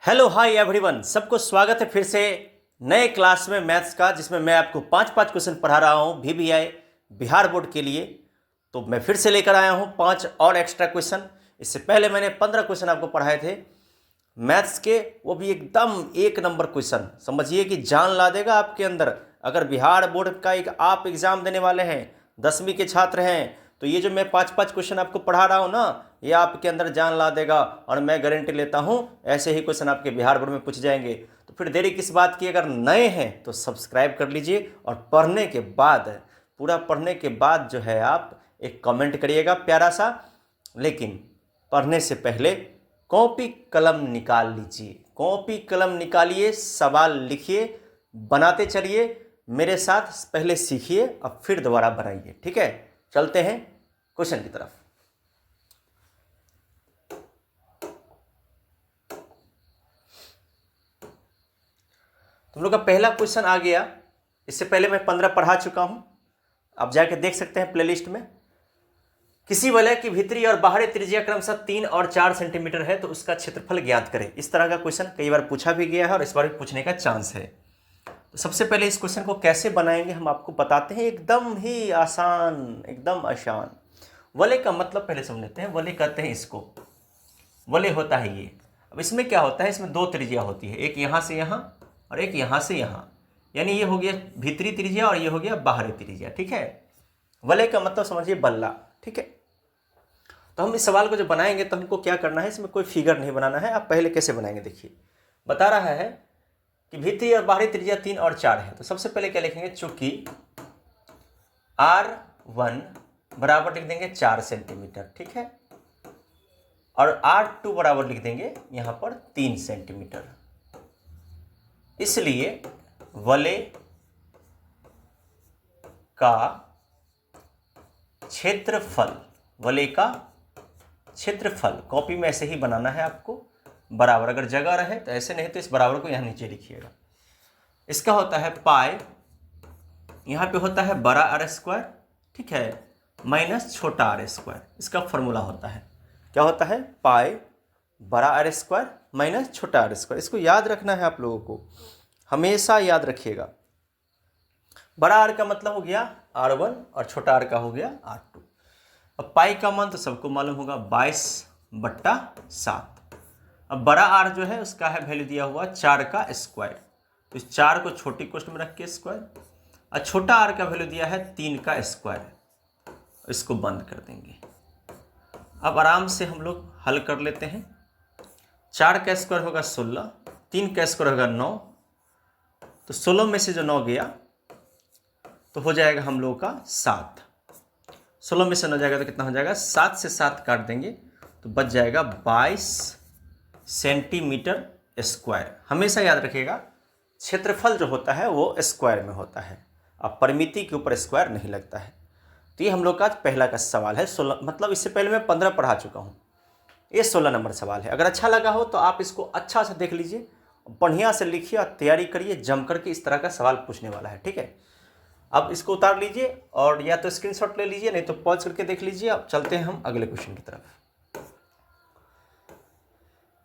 Hello hi everyone, सबको स्वागत है फिर से नए क्लास में मैथ्स का, जिसमें मैं आपको पांच क्वेश्चन पढ़ा रहा हूं VBI बिहार बोर्ड के लिए। तो मैं फिर से लेकर आया हूं 5 और एक्स्ट्रा क्वेश्चन। इससे पहले मैंने 15 क्वेश्चन आपको पढ़ाए थे मैथ्स के, वो भी एकदम एक नंबर क्वेश्चन, समझिए कि जान ला देगा आपके अंदर। अगर बिहार बोर्ड का एक आप एग्ज़ाम देने वाले हैं, 10वीं के छात्र हैं, तो ये जो मैं 5 क्वेश्चन आपको पढ़ा रहा हूँ ना, ये आपके अंदर जान ला देगा। और मैं गारंटी लेता हूँ ऐसे ही क्वेश्चन आपके बिहार बोर्ड में पूछ जाएंगे। तो फिर देरी किस बात की, अगर नए हैं तो सब्सक्राइब कर लीजिए और पढ़ने के बाद, पूरा पढ़ने के बाद जो है आप एक कमेंट करिएगा प्यारा सा। लेकिन पढ़ने से पहले कॉपी कलम निकाल लीजिए, कॉपी कलम निकालिए, सवाल लिखिए, बनाते चलिए मेरे साथ, पहले सीखिए और फिर दोबारा बनाइए। ठीक है, चलते हैं क्वेश्चन की तरफ। तुम लोग का पहला क्वेश्चन आ गया। इससे पहले मैं 15 पढ़ा चुका हूं, आप जाके देख सकते हैं प्लेलिस्ट में। किसी वलय की भीतरी और बाहरी त्रिज्या क्रमशः 3 और 4 सेंटीमीटर है, तो उसका क्षेत्रफल ज्ञात करें। इस तरह का क्वेश्चन कई बार पूछा भी गया है और इस बार भी पूछने का चांस है। तो सबसे पहले इस क्वेश्चन को कैसे बनाएंगे हम आपको बताते हैं, एकदम ही आसान, एकदम आसान। वलय का मतलब पहले समझ लेते हैं। वलय कहते हैं इसको, वलय होता है ये। अब इसमें क्या होता है, इसमें दो त्रिज्या होती है, एक यहाँ से यहाँ और एक यहाँ से यहाँ, यानी ये हो गया भीतरी त्रिज्या और ये हो गया बाहरी त्रिज्या। ठीक है, वलय का मतलब समझिए बल्ला। ठीक है, तो हम इस सवाल को जब बनाएंगे तो हमको क्या करना है, इसमें कोई फिगर नहीं बनाना है। आप पहले कैसे बनाएंगे देखिए, बता रहा है कि भीतरी और बाहरी त्रिज्या 3 और 4 है। तो सबसे पहले क्या लिखेंगे, चूंकि R1 बराबर लिख देंगे 4 सेंटीमीटर। ठीक है, और R2 बराबर लिख देंगे यहाँ पर 3 सेंटीमीटर। इसलिए वलय का क्षेत्रफल, वलय का क्षेत्रफल, कॉपी में ऐसे ही बनाना है आपको, बराबर, अगर जगह रहे तो ऐसे, नहीं तो इस बराबर को यहाँ नीचे लिखिएगा। इसका होता है पाई, यहाँ पे होता है बड़ा R², ठीक है, माइनस छोटा R²। इसका फॉर्मूला होता है, क्या होता है, पाई बड़ा R² माइनस छोटा R²। इसको याद रखना है आप लोगों को, हमेशा याद रखिएगा। बड़ा R का मतलब हो गया R1 और छोटा R का हो गया R2। अब पाई का मान तो सबको मालूम होगा, 22/7। अब बड़ा R जो है उसका है वैल्यू दिया हुआ 4 का स्क्वायर, तो इस 4 को छोटी कोष्ठ में रख के स्क्वायर, और छोटा R का वैल्यू दिया है 3 का स्क्वायर, इसको बंद कर देंगे। अब आराम से हम लोग हल कर लेते हैं। 4 का स्क्वायर होगा 16, 3 का स्क्वायर होगा 9, तो 16 में से जो 9 गया तो हो जाएगा हम लोगों का 7। 16 में से 9 जाएगा तो कितना हो जाएगा, 7 से 7 काट देंगे तो बच जाएगा 22 सेंटीमीटर स्क्वायर। हमेशा याद रखिएगा, क्षेत्रफल जो होता है वो स्क्वायर में होता है, अब परिमिति के ऊपर स्क्वायर नहीं लगता है। तो ये हम लोग का आज पहला का सवाल है। 16 मतलब इससे पहले मैं 15 पढ़ा चुका हूँ, ये 16 नंबर सवाल है। अगर अच्छा लगा हो तो आप इसको अच्छा से देख लीजिए, बढ़िया से लिखिए और तैयारी करिए जम करके, इस तरह का सवाल पूछने वाला है। ठीक है, अब इसको उतार लीजिए और या तो स्क्रीनशॉट ले लीजिए, नहीं तो पॉज करके देख लीजिए। अब चलते हैं हम अगले क्वेश्चन की तरफ।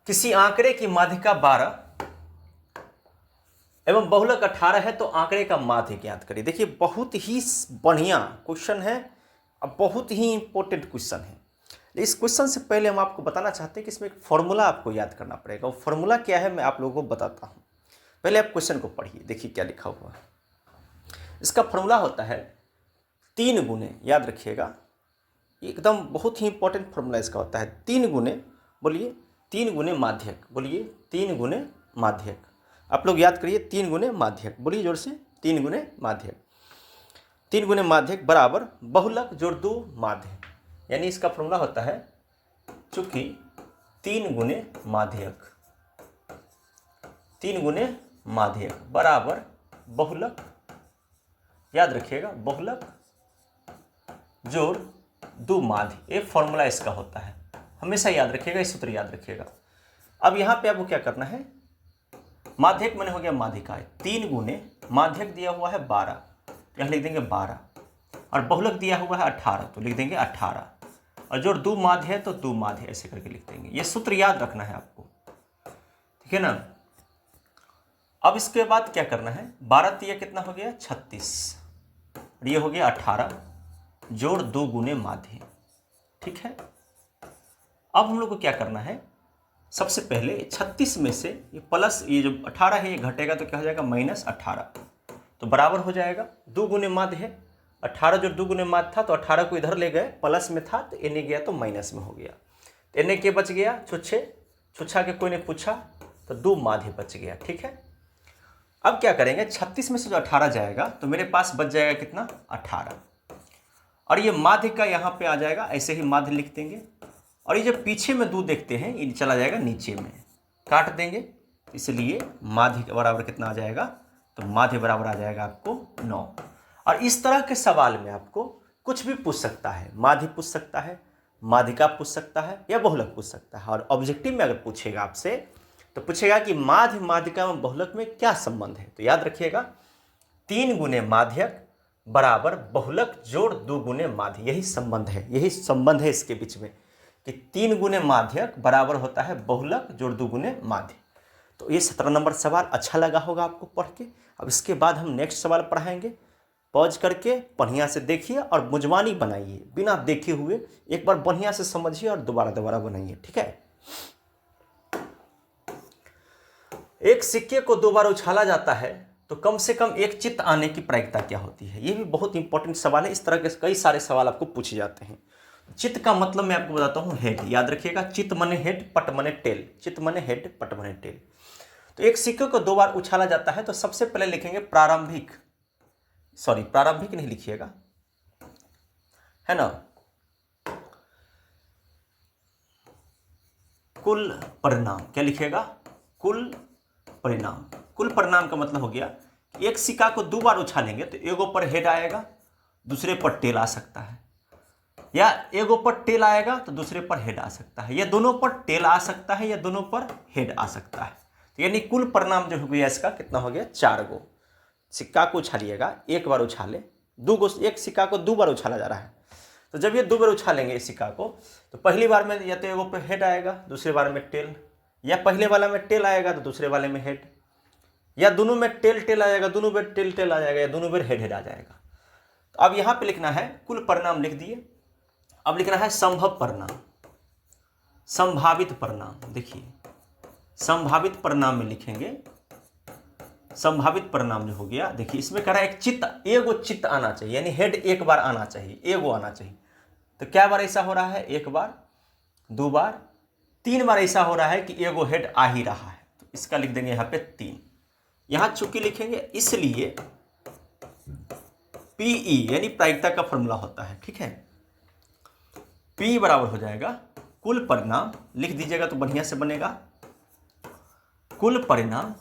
किसी आंकड़े की माध्यिका 12 एवं बहुलक 18 है, तो आंकड़े का माध्य ज्ञात करिए। देखिए बहुत ही बढ़िया क्वेश्चन है, अब बहुत ही इंपॉर्टेंट क्वेश्चन है। इस क्वेश्चन से पहले हम आपको बताना चाहते हैं कि इसमें एक फॉर्मूला आपको याद करना पड़ेगा। वो फॉर्मूला क्या है मैं आप लोगों को बताता हूँ, पहले आप क्वेश्चन को पढ़िए, देखिए क्या लिखा हुआ है। इसका फॉर्मूला होता है 3 गुने, याद रखिएगा, एकदम बहुत ही इंपॉर्टेंट फॉर्मूला इसका होता है 3 गुने, बोलिए 3 गुने माध्यक, बोलिए 3 गुने माध्यक। आप लोग याद करिए 3 गुने माध्यक, बोलिए जोर से, 3 गुने माध्यक। 3 गुने माध्यक बराबर बहुलक जोड़ 2 माध्य, यानी इसका फॉर्मूला होता है चूंकि 3 गुने माध्यक, 3 गुने माध्यक बराबर बहुलक, याद रखिएगा, बहुलक जोड़ 2 माध्य, ये फॉर्मूला इसका होता है। हमेशा याद रखिएगा, इस सूत्र याद रखिएगा। अब यहाँ पे आपको क्या करना है, माध्यक मैंने हो गया माध्यिका है, 3 गुने माध्यक दिया हुआ है 12, तो यहाँ लिख देंगे 12, और बहुलक दिया हुआ है 18, तो लिख देंगे 18, और जोड़ 2 माध्य है तो 2 माध्य, ऐसे करके लिख देंगे। ये सूत्र याद रखना है आपको। ठीक है ना। अब इसके बाद क्या करना है, 12 तिया कितना हो गया 36, और ये हो गया 18 जोड़ 2 गुने माध्य, ठीक है। अब हम लोग को क्या करना है, सबसे पहले 36 में से ये प्लस, ये जो 18 है ये घटेगा तो क्या हो जाएगा -18, तो बराबर हो जाएगा 2 गुने माध्य है। 18 जो 2 गुने माध्य था तो 18 को इधर ले गए, प्लस में था तो एने गया तो माइनस में हो गया, तो एने के बच गया छुच्छे, छुच्छा के कोई ने पूछा तो 2 माध्य बच गया, ठीक है। अब क्या करेंगे, 36 में से जो 18 जाएगा तो मेरे पास बच जाएगा कितना 18, और ये माध्य का यहाँ पे आ जाएगा, ऐसे ही माध्य लिख देंगे, और ये जो पीछे में 2 देखते हैं ये चला जाएगा नीचे में, काट देंगे, इसलिए माध्य के बराबर कितना आ जाएगा, तो माध्य बराबर आ जाएगा आपको 9। और इस तरह के सवाल में आपको कुछ भी पूछ सकता है, माध्य पूछ सकता है, माध्यिका पूछ सकता है, या बहुलक पूछ सकता है। और ऑब्जेक्टिव में अगर पूछेगा आपसे तो पूछेगा कि माध्य माध्यिका में बहुलक में क्या संबंध है, तो याद रखिएगा 3 गुने माध्यक बराबर बहुलक जोड़ 2 गुने माध्य, यही संबंध है, यही संबंध है इसके बीच में कि 3 गुने माध्यक बराबर होता है बहुलक जोड़ 2 गुने माध्य। तो ये 17 नंबर सवाल अच्छा लगा होगा आपको पढ़ के। अब इसके बाद हम नेक्स्ट सवाल पढ़ाएंगे, पॉज करके बढ़िया से देखिए और मुजवानी बनाइए, बिना देखे हुए एक बार बढ़िया से समझिए और दोबारा बनाइए, ठीक है। एक सिक्के को 2 बार उछाला जाता है तो कम से कम एक चित्त आने की प्रायिकता क्या होती है, ये भी बहुत इंपॉर्टेंट सवाल है। इस तरह के कई सारे सवाल आपको पूछे जाते हैं। चित्त का मतलब मैं आपको बताता हूँ हेड, याद रखिएगा, चित्त मने हेड, पट मने टेल, चित्त मने हेड, पट मने टेल। तो एक सिक्के को 2 बार उछाला जाता है तो सबसे पहले लिखेंगे प्रारंभिक नहीं लिखिएगा, है ना, कुल परिणाम, क्या लिखिएगा, कुल परिणाम। कुल परिणाम का मतलब हो गया एक सिक्का को 2 बार उछालेंगे तो एगो पर हेड आएगा, दूसरे पर टेल आ सकता है, या एगो पर टेल आएगा तो दूसरे पर हेड आ सकता है, या दोनों पर टेल आ सकता है, या दोनों पर हेड आ सकता है। तो यानी कुल परिणाम जो हो गया इसका कितना हो गया, 4 गो। सिक्का को उछालिएगा, एक बार उछाले, 2 गो, एक सिक्का को 2 बार उछाला जा रहा है, तो जब ये 2 बार उछालेंगे इस सिक्का को तो पहली बार में या तो एगो पे हेड आएगा, दूसरे बार में टेल, या पहले वाला में टेल आएगा तो दूसरे वाले में हेड, या दोनों में टेल आ जाएगा, दोनों में टेल आ जाएगा, या दोनों में हेड आ जाएगा। तो अब यहाँ पे लिखना है कुल परिणाम लिख दिए, अब लिखना है संभव परिणाम, संभावित परिणाम। देखिए संभावित परिणाम में लिखेंगे, संभावित परिणाम जो हो गया, देखिए इसमें कह रहा है एक चित्त, एगो चित्त आना चाहिए, यानी हेड एक बार आना चाहिए, एगो आना चाहिए। तो क्या बार ऐसा हो रहा है, 1 बार, 2 बार, 3 बार ऐसा हो रहा है कि एगो हेड आ ही रहा है, तो इसका लिख देंगे यहाँ पे 3। यहाँ चूंकि लिखेंगे इसलिए PE यानी प्रायिकता का फॉर्मूला होता है, ठीक है। P बराबर हो जाएगा कुल परिणाम, लिख दीजिएगा तो बढ़िया से बनेगा, कुल परिणाम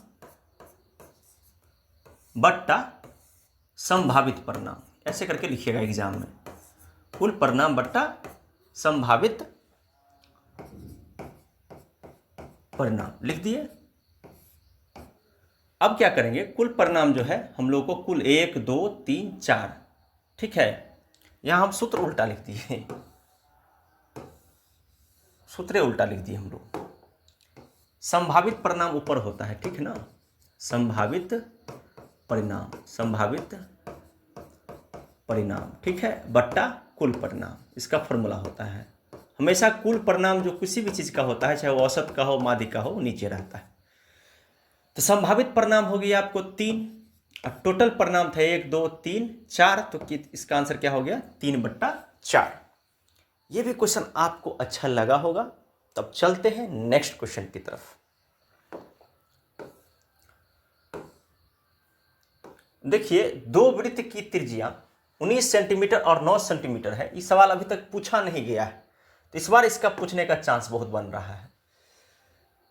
बट्टा संभावित परिणाम, ऐसे करके लिखिएगा एग्जाम में, कुल परिणाम बट्टा संभावित परिणाम लिख दिए। अब क्या करेंगे, कुल परिणाम जो है हम लोग को कुल 1 2 3 4, ठीक है। यहां हम सूत्र उल्टा लिख दिए, सूत्र उल्टा लिख दिए हम लोग। संभावित परिणाम ऊपर होता है, ठीक है ना, संभावित परिणाम, संभावित परिणाम, ठीक है, बट्टा कुल परिणाम, इसका फॉर्मूला होता है। हमेशा कुल परिणाम जो किसी भी चीज का होता है, चाहे वो औसत का हो, माध्यिका का हो, नीचे रहता है। तो संभावित परिणाम हो गया आपको 3, और टोटल परिणाम था 1 2 3 4, तो इसका आंसर क्या हो गया 3/4। ये भी क्वेश्चन आपको अच्छा लगा होगा। तब चलते हैं नेक्स्ट क्वेश्चन की तरफ। देखिए 2 वृत्त की त्रिज्या 19 सेंटीमीटर और 9 सेंटीमीटर है। इस सवाल अभी तक पूछा नहीं गया है, तो इस बार इसका पूछने का चांस बहुत बन रहा है।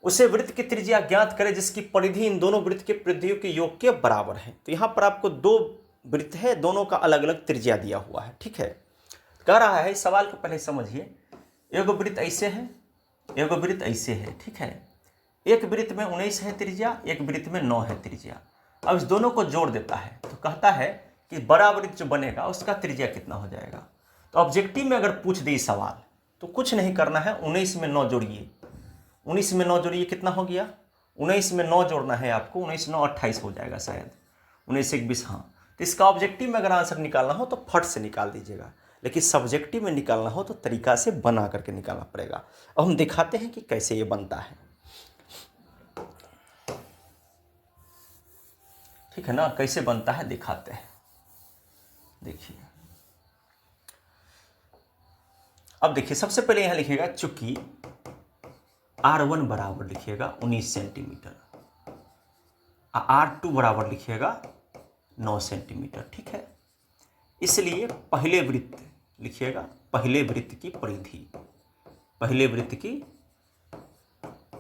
उसे वृत्त की त्रिज्या ज्ञात करें जिसकी परिधि इन दोनों वृत्त के परिधियों के योग के बराबर है। तो यहाँ पर आपको 2 वृत्त है, दोनों का अलग अलग त्रिज्या दिया हुआ है, ठीक है। कह रहा है इस सवाल को पहले समझिए, एगो वृत्त ऐसे है, एगो वृत्त ऐसे है, ठीक है। एक वृत्त में 19 है त्रिज्या, एक वृत्त में 9 है त्रिज्या। अब इस दोनों को जोड़ देता है तो कहता है कि बड़ा वृत्त जो बनेगा उसका त्रिज्या कितना हो जाएगा। तो ऑब्जेक्टिव में अगर पूछ दे सवाल तो कुछ नहीं करना है, 19 में 9 जोड़िए, 19 में 9 जोड़िए कितना हो गया 19 में 9 जोड़ना है आपको, 19 9 28 हो जाएगा शायद, 19 1 20। हाँ, तो इसका ऑब्जेक्टिव में अगर आंसर निकालना हो तो फट से निकाल दीजिएगा, लेकिन सब्जेक्टिव में निकालना हो तो तरीका से बना करके निकालना पड़ेगा। अब हम दिखाते हैं कि कैसे ये बनता है, ठीक है ना, कैसे बनता है दिखाते हैं। देखिए, अब देखिए सबसे पहले यहां लिखिएगा चूंकि R1 बराबर लिखिएगा 19 सेंटीमीटर, R2 बराबर लिखिएगा 9 सेंटीमीटर, ठीक है। इसलिए पहले वृत्त लिखिएगा, पहले वृत्त की परिधि, पहले वृत्त की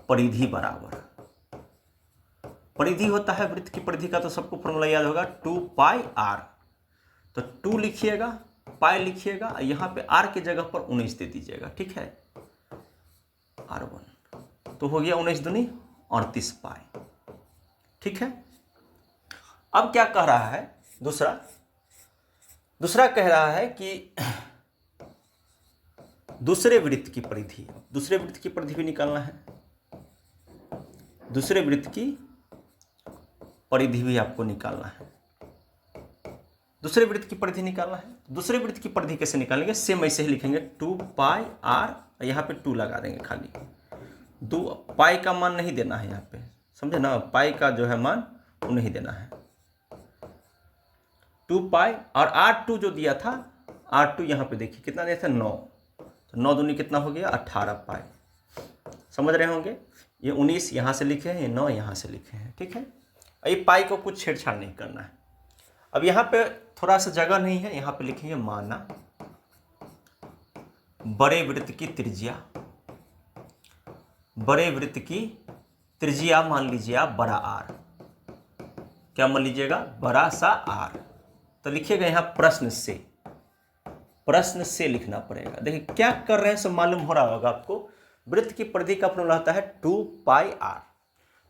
परिधि बराबर, परिधि होता है वृत्त की परिधि का तो सबको फॉर्मूला याद होगा 2 पाई r। तो 2 लिखिएगा, पाई लिखिएगा, यहाँ पे r की जगह पर 19 दे दीजिएगा, ठीक है, R1। तो हो गया 19 दूनी 38 पाई, ठीक है। अब क्या कह रहा है, दूसरा कह रहा है कि दूसरे वृत्त की परिधि, दूसरे वृत्त की परिधि भी निकालना है, दूसरे वृत्त की परिधि भी आपको निकालना है, दूसरे वृत्त की परिधि निकालना है। दूसरे वृत्त की परिधि कैसे निकालेंगे, सेम ऐसे ही लिखेंगे 2 पाई r, यहाँ पे 2 लगा देंगे खाली, 2 पाई का मान नहीं देना है यहाँ पे, समझे ना, पाई का जो है मान वो नहीं देना है, 2 पाई और R2 जो दिया था, R2 यहाँ पे देखिए कितना दिया था 9, तो 9 दूनी कितना हो गया 18 पाई, समझ रहे होंगे। ये 19 यहाँ से लिखे हैं, ये 9 यहाँ से लिखे हैं, ठीक है। ये पाई को कुछ छेड़छाड़ नहीं करना है। अब यहाँ पे थोड़ा सा जगह नहीं है, यहाँ पे लिखेंगे माना बड़े वृत्त की त्रिज्या, बड़े वृत्त की त्रिज्या मान लीजिए आप बड़ा R, क्या मान लीजिएगा, बड़ा सा R। तो लिखिएगा यहाँ प्रश्न से, प्रश्न से लिखना पड़ेगा। देखिए क्या कर रहे हैं सब मालूम हो रहा होगा आपको। वृत्त की परिधि का फॉर्मूला होता है 2 पाई r।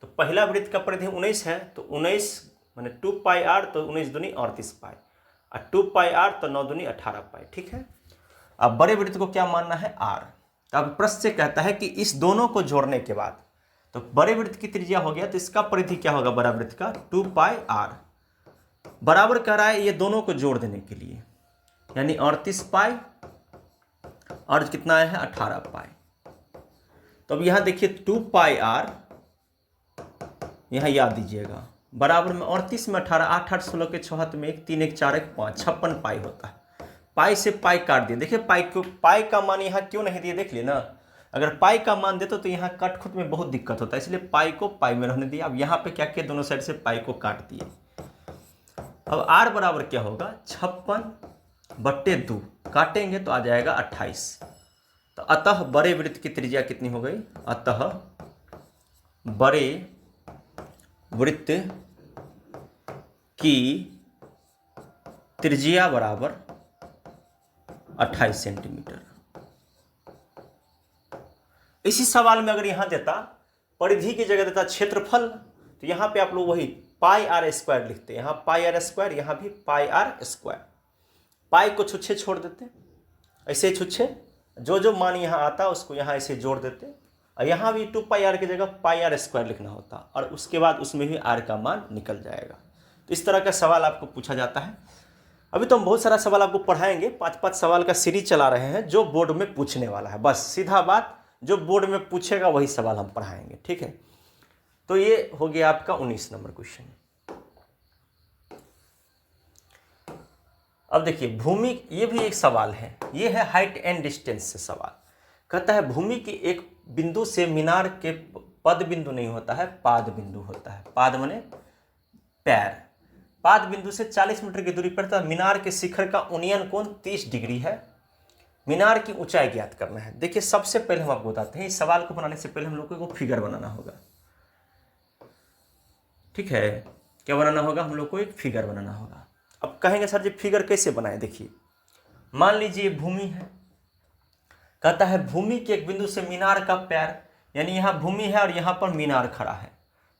तो पहला वृत्त का परिधि 19 है, तो 19 माने 2 पाई r, तो 19 दूनी 38 पाई, और 2 पाई r तो 9 दूनी 18 पाई, ठीक है। अब बड़े वृत्त को क्या मानना है, r। तो अब प्रश्न से कहता है कि इस दोनों को जोड़ने के बाद, तो बड़े वृत्त की त्रिज्या हो गया, तो इसका परिधि क्या होगा बड़ा वृत्त का, 2 पाई r बराबर कह रहा है ये दोनों को जोड़ देने के लिए, यानी 38 पाई और कितना है 18 पाई। तो अब यहाँ देखिए 2 पाई r, यहाँ याद दीजिएगा, बराबर में 38 में 18, 8 8 16 के 76 में 1 3 1 4 1 5, 56 पाई होता है। पाई से पाई काट दिए, देखिए पाई को, पाई का मान यहाँ क्यों नहीं दिए देख लिए ना, अगर पाई का मान देते तो यहाँ कट खुद में बहुत दिक्कत होता है, इसलिए पाई को पाई में रहने दिया। अब यहाँ पे क्या किया, दोनों साइड से पाई को काट दिए। अब r बराबर क्या होगा, 56/2, काटेंगे तो आ जाएगा 28। तो अतः बड़े वृत्त की त्रिज्या कितनी हो गई, अतः बड़े वृत्त की त्रिज्या बराबर 28 सेंटीमीटर। इसी सवाल में अगर यहां देता परिधि की जगह देता क्षेत्रफल, तो यहां पे आप लोग वही पाई आर स्क्वायर लिखते, यहाँ पाई आर स्क्वायर, यहाँ भी पाई आर स्क्वायर। पाई को छुच्छे छोड़ देते, ऐसे छुच्छे जो जो मान यहाँ आता उसको यहाँ ऐसे जोड़ देते, और यहाँ भी 2 पाई आर की जगह पाई आर स्क्वायर लिखना होता, और उसके बाद उसमें भी आर का मान निकल जाएगा। तो इस तरह का सवाल आपको पूछा जाता है। अभी तो हम बहुत सारा सवाल आपको पढ़ाएंगे, 5-5 सवाल का सीरीज चला रहे हैं जो बोर्ड में पूछने वाला है, बस सीधा बात, जो बोर्ड में पूछेगा वही सवाल हम पढ़ाएंगे, ठीक है। तो ये हो गया आपका 19 नंबर क्वेश्चन। अब देखिए भूमि, ये भी एक सवाल है, ये है हाइट एंड डिस्टेंस से सवाल। कहता है भूमि की एक बिंदु से मीनार के, पद बिंदु नहीं होता है, पाद बिंदु होता है, पाद माने पैर, पाद बिंदु से 40 मीटर की दूरी पर था। मीनार के शिखर का उन्नयन कोण 30 डिग्री है। मीनार की ऊंचाई ज्ञात करना है। देखिए सबसे पहले हम आपको बताते हैं, इस सवाल को बनाने से पहले हम लोग को फिगर बनाना होगा, ठीक है। क्या बनाना होगा, हम लोग को एक फिगर बनाना होगा। अब कहेंगे सर जी फिगर कैसे बनाए, देखिए मान लीजिए भूमि है, कहता है भूमि के एक बिंदु से मीनार का पैर, यानी यहाँ भूमि है और यहाँ पर मीनार खड़ा है,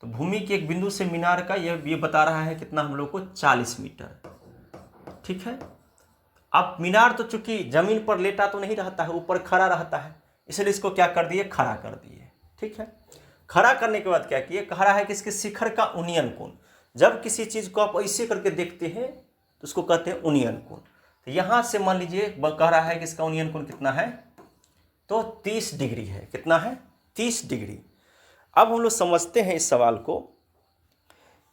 तो भूमि के एक बिंदु से मीनार का ये बता रहा है कितना हम लोग को 40 मीटर, ठीक है। अब मीनार तो चूंकि जमीन पर लेटा तो नहीं रहता है, ऊपर खड़ा रहता है, इसलिए इसको क्या कर दिए, खड़ा कर दिए, ठीक है। खड़ा करने के बाद क्या किए, कह रहा है कि इसके शिखर का उन्नयन कोण, जब किसी चीज को आप ऐसे करके देखते हैं तो उसको कहते हैं उन्नयन कोण। तो यहां से मान लीजिए कह रहा है कि इसका उन्नयन कोण कितना है, तो 30 डिग्री है। कितना है, 30 डिग्री। अब हम लोग समझते हैं इस सवाल को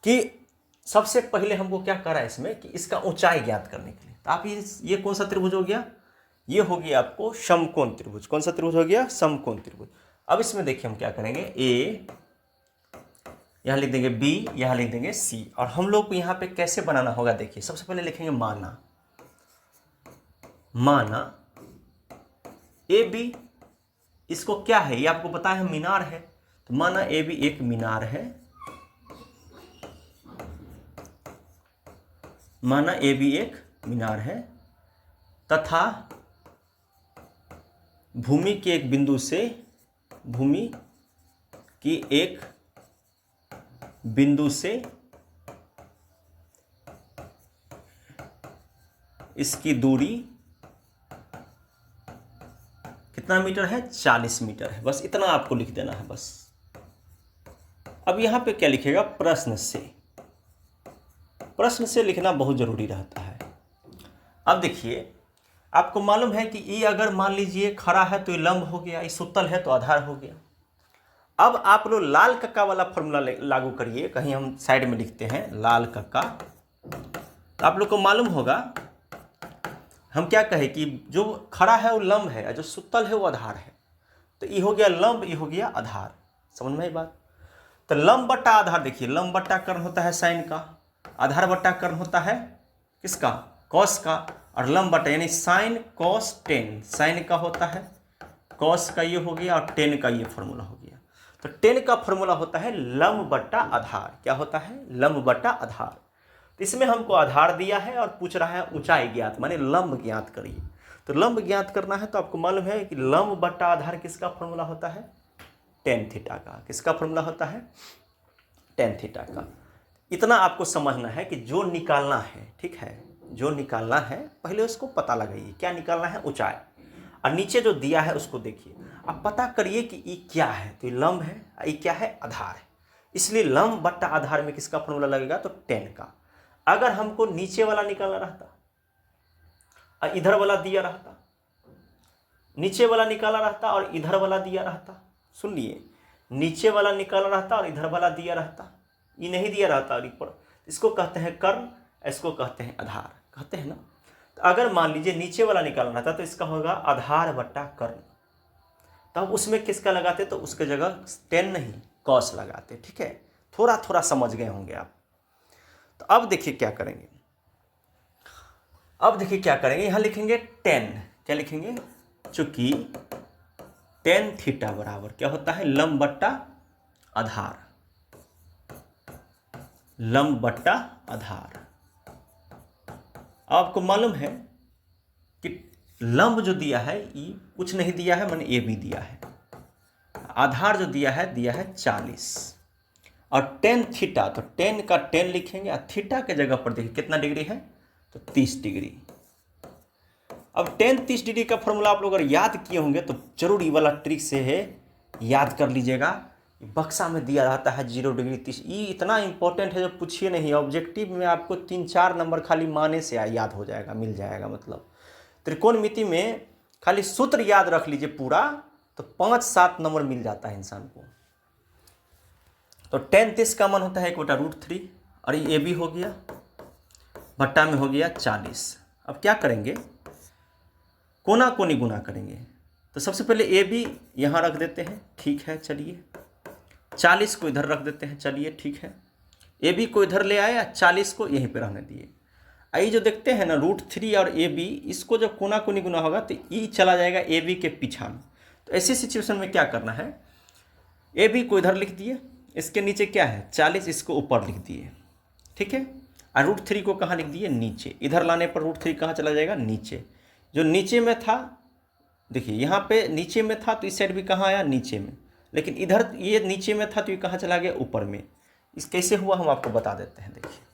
कि सबसे पहले हमको क्या करा है इसमें, कि इसका ऊंचाई ज्ञात करने के लिए। तो आप ये कौन सा त्रिभुज हो गया, ये हो गया आपको समकोण त्रिभुज। कौन सा त्रिभुज हो गया, समकोण त्रिभुज। अब इसमें देखिए हम क्या करेंगे, ए यहाँ लिख देंगे, बी यहाँ लिख देंगे, सी। और हम लोग को यहाँ पे कैसे बनाना होगा, देखिए सबसे पहले लिखेंगे माना, माना ए बी, इसको क्या है ये आपको पता है, मीनार है। तो माना ए बी एक मीनार है, माना ए बी एक मीनार है, तथा भूमि के एक बिंदु से, भूमि की एक बिंदु से इसकी दूरी कितना मीटर है, 40 मीटर है। बस इतना आपको लिख देना है बस। अब यहां पे क्या लिखेगा, प्रश्न से। प्रश्न से लिखना बहुत जरूरी रहता है। अब देखिए आपको मालूम है कि ये अगर मान लीजिए खड़ा है तो ये लंब हो गया, ये सुतल है तो आधार हो गया। अब आप लोग लाल कक्का वाला फॉर्मूला लागू करिए, कहीं हम साइड में लिखते हैं लाल कक्का। तो आप लोग को मालूम होगा, हम क्या कहें कि जो खड़ा है वो लंब है और जो सुतल है वो आधार है। तो ये हो गया लंब, ये हो गया आधार। समझ में आई बात। तो लंब बट्टा आधार, देखिए लंब बट्टा कर्ण होता है साइन का, आधार बट्टा कर्ण होता है किसका, कॉस का। और लंब बट्टा यानी साइन कॉस टेन, साइन का होता है, कॉस का ये हो गया और टेन का ये फॉर्मूला हो गया। तो टेन का फॉर्मूला होता है लंब बट्टा आधार। क्या होता है, लंब बट्टा आधार। तो इसमें हमको आधार दिया है और पूछ रहा है ऊंचाई ज्ञात, माने लंब ज्ञात करिए। तो लंब ज्ञात करना है तो आपको मालूम है कि लंब बट्टा आधार किसका फॉर्मूला होता है, टेन थीटा का। किसका फॉर्मूला होता है, टेन थीटा का। इतना आपको समझना है कि जो निकालना है, ठीक है, जो निकालना है पहले उसको पता लगाइए। क्या निकालना है, ऊंचाई। और नीचे जो दिया है उसको देखिए, अब पता करिए कि ये क्या है। तो ये लंब है, ये क्या है, आधार है। इसलिए लंब बट्टा आधार में किसका फॉर्मूला लगेगा, तो टेन का। अगर हमको नीचे वाला निकालना रहता और इधर वाला दिया रहता, नीचे वाला निकाला रहता और इधर वाला दिया रहता, सुन लिए, नीचे वाला निकाला रहता और इधर वाला दिया रहता, ये नहीं दिया रहता और ऊपर, इसको कहते हैं कर्ण, इसको कहते हैं आधार, कहते हैं ना। तो अगर मान लीजिए नीचे वाला निकालना रहता तो इसका होगा आधार बट्टा कर्ण। तब उसमें किसका लगाते, तो उसके जगह टेन नहीं कॉस लगाते। ठीक है, थोड़ा थोड़ा समझ गए होंगे आप। तो अब देखिए क्या करेंगे, अब देखिए क्या करेंगे, यहां लिखेंगे टेन। क्या लिखेंगे, चूंकि टेन थीटा बराबर क्या होता है, लंब बट्टा आधार, लंब बट्टा आधार। आपको मालूम है कि लंब जो दिया है ये कुछ नहीं दिया है, मैंने ए बी दिया है। आधार जो दिया है 40 और टेन थीटा, तो टेन का टेन लिखेंगे और थीटा के जगह पर देखिए कितना डिग्री है, तो 30 डिग्री। अब टेन 30 डिग्री का फॉर्मूला आप लोग अगर याद किए होंगे तो जरूर ये वाला ट्रिक से है याद कर लीजिएगा। बक्सा में दिया रहता है 0 डिग्री 30, ये इतना इंपॉर्टेंट है जो पूछिए नहीं। ऑब्जेक्टिव में आपको 3-4 नंबर खाली माने से याद हो जाएगा, मिल जाएगा। मतलब त्रिकोणमिति में खाली सूत्र याद रख लीजिए पूरा, तो 5-7 नंबर मिल जाता है इंसान को। तो टेन 30 का मान होता है 1/√3 और ये ए बी हो गया, भट्टा में हो गया 40। अब क्या करेंगे, कोना कोनी गुना करेंगे। तो सबसे पहले ए बी यहाँ रख देते हैं, ठीक है, चलिए 40 को इधर रख देते हैं, चलिए ठीक है। ए बी को इधर ले आया, 40 को यहीं पे रहने दिए। आई जो देखते हैं ना √3 और ए बी, इसको जब कोना कोनी गुना होगा तो ई चला जाएगा ए बी के पीछा में। तो ऐसी सिचुएशन में क्या करना है, ए बी को इधर लिख दिए, इसके नीचे क्या है 40, इसको ऊपर लिख दिए, ठीक है। और √3 को कहाँ लिख दिए, नीचे। इधर लाने पर √3 कहाँ चला जाएगा, नीचे। जो नीचे में था, देखिए यहाँ पे नीचे में था तो इस साइड भी कहाँ आया, नीचे में। लेकिन इधर ये नीचे में था तो ये कहाँ चला गया, ऊपर में। इस कैसे हुआ हम आपको बता देते हैं। देखिए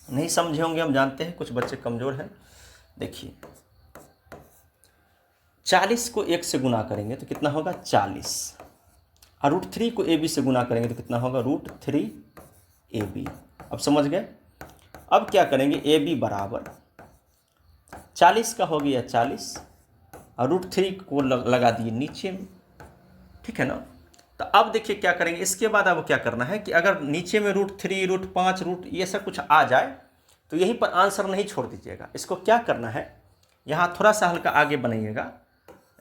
नहीं समझे होंगे, हम जानते हैं कुछ बच्चे कमज़ोर हैं। देखिए 40 को 1 से गुना करेंगे तो कितना होगा, 40। और √3 को AB से गुना करेंगे तो कितना होगा √3AB। अब समझ गए। अब क्या करेंगे, AB बराबर 40 का हो गया 40 और √3 को लगा दिए नीचे में, ठीक है ना। तो अब देखिए क्या करेंगे, इसके बाद अब क्या करना है कि अगर नीचे में √3 √5 ये सब कुछ आ जाए तो यहीं पर आंसर नहीं छोड़ दीजिएगा। इसको क्या करना है, यहाँ थोड़ा सा हल्का आगे बनाइएगा,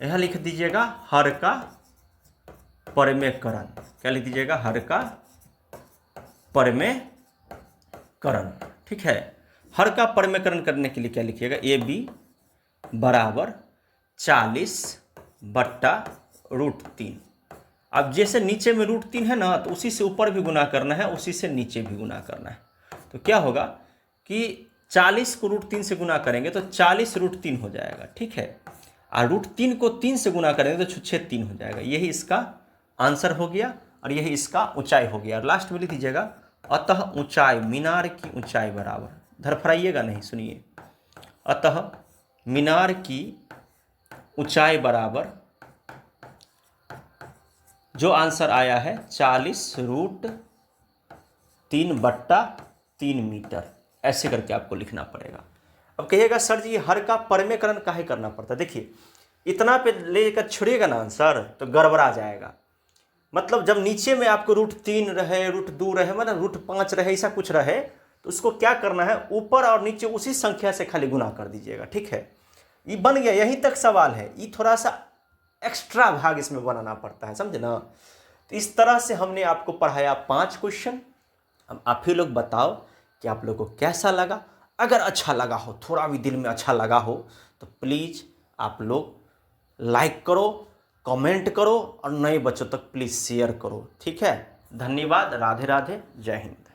यह लिख दीजिएगा हर का परमेकरण। क्या लिख दीजिएगा, हर का परमेकरण, ठीक है। हर का परमेकरण करने के लिए क्या लिखिएगा, AB बराबर 40 बट्टा √3। अब जैसे नीचे में √3 है ना, तो उसी से ऊपर भी गुना करना है, उसी से नीचे भी गुना करना है। तो क्या होगा कि 40 को √3 से गुना करेंगे तो 40 √3 हो जाएगा, ठीक है। और √3 को 3 से गुना करेंगे तो छुच्छे 3 हो जाएगा। यही इसका आंसर हो गया और यही इसका ऊंचाई हो गया। और लास्ट में लिख दीजिएगा अतः ऊंचाई, मीनार की ऊंचाई बराबर, धरफराइएगा नहीं, सुनिए, अतः मीनार की ऊंचाई बराबर जो आंसर आया है 40 √3 बट्टा 3 मीटर, ऐसे करके आपको लिखना पड़ेगा। अब कहिएगा सर जी हर का परमेकरण काहे करना पड़ता है। देखिए इतना पे लेकर छोड़िएगा ना आंसर तो गड़बड़ा जाएगा। मतलब जब नीचे में आपको √3 रहे, √2 रहे, मतलब √5 रहे, ऐसा कुछ रहे, तो उसको क्या करना है, ऊपर और नीचे उसी संख्या से खाली गुना कर दीजिएगा, ठीक है। ये बन गया, यहीं तक सवाल है। ये थोड़ा सा एक्स्ट्रा भाग इसमें बनाना पड़ता है, समझे ना। तो इस तरह से हमने आपको पढ़ाया 5 क्वेश्चन। अब आप ही लोग बताओ कि आप लोग को कैसा लगा। अगर अच्छा लगा हो, थोड़ा भी दिल में अच्छा लगा हो, तो प्लीज़ आप लोग लाइक करो, कमेंट करो और नए बच्चों तक प्लीज़ शेयर करो, ठीक है। धन्यवाद, राधे राधे, जय हिंद।